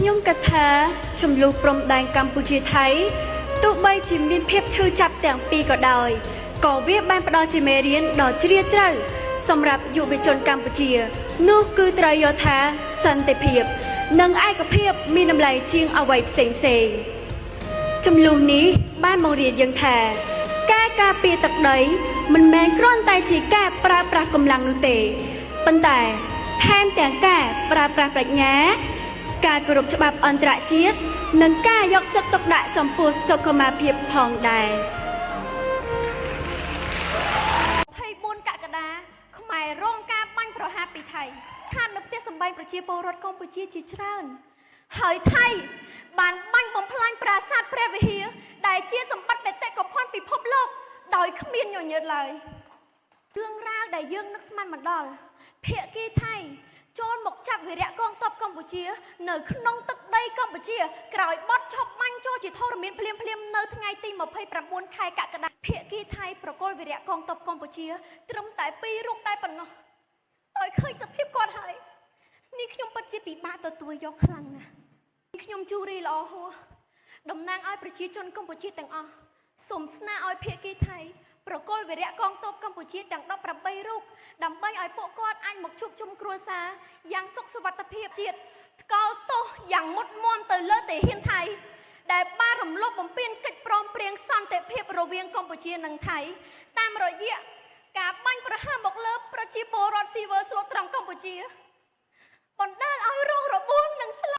ខ្ញុំគិតថាចំនួនព្រំដែនកម្ពុជាថៃទោះបីជាមានភាពឈឺចាប់ទាំងពីរក៏ដោយក៏វាបានផ្ដល់ជាមេរៀនដ៏ជ្រាលជ្រៅសម្រាប់យុវជនកម្ពុជានោះគឺត្រូវយល់ថាសន្តិភាពនិងឯកភាពមានតម្លៃជាងអ្វីផ្សេងៗចំនួននេះបានបង្រៀនយើងថាការការពារទឹកដីមិនមែនគ្រាន់តែជាការប្រើប្រាស់កម្លាំងនោះទេប៉ុន្តែថែមទាំងការប្រើប្រាស់ប្រាជ្ញាការគោរពច្បាប់អន្តរជាតិនិងការយកចិត្តទុកដាក់ចំពោះសុខុមាលភាពផងដែរ24កក្កដាខ្មែររងការបាញ់ប្រហារពីថៃខាននៅផ្ទះសម្បែងប្រជាពលរដ្ឋកម្ពុជាជាច្រើនហើយថៃបានបាញ់បំផ្លាញប្រាសាទព្រះវិហារដែលជាសម្បត្តិបេតិកភណ្ឌពិភពលោកដោយគ្មានញញើតឡើយរឿងរ៉ាវដែលយើងនឹកស្មានមិនដល់ភាគីថៃចូលមកចាប់វីរៈកងទ័ពកម្ពុជានៅក្នុងទឹកដីកម្ពុជាក្រោយបទឈប់បាញ់ចូលជាធរមានភ្លាមនៅថ្ងៃទី29ខែកក្កដាភាគីថៃប្រកុលវីរៈកងទ័ពកម្ពុជាត្រឹមតែ2រូបតែប៉ុណ្ណោះដោយឃើញសភាពគាត់ហើយនេះខ្ញុំពិតជាពិបាកទទួលយកខ្លាំងណាស់ខ្ញុំជូរីល្អហួរតំណាងឲ្យប្រជាជនកម្ពុជាទាំងអស់សូមស្នើឲ្យភាគីថៃប្រកុលវីរៈកងទ័ពកម្ពុជាទាំង18រូបដើម្បីឲ្យពួកគាត់អាចមកជួបជុំគ្រួសារយ៉ាងសុខសុវត្ថិភាពជាតិថ្កោលទោសយ៉ាងមុតមមទៅលើទាហានថៃដែលបានរំលោភបំពានកិច្ចព្រមព្រៀងសន្តិភាពរវាងកម្ពុជានិងថៃតាមរយៈការបាញ់ប្រហារមកលើប្រជាពលរដ្ឋស៊ីវិលស្លូតត្រង់កម្ពុជាបណ្ដាលឲ្យរងរបួសនិងស្លាប់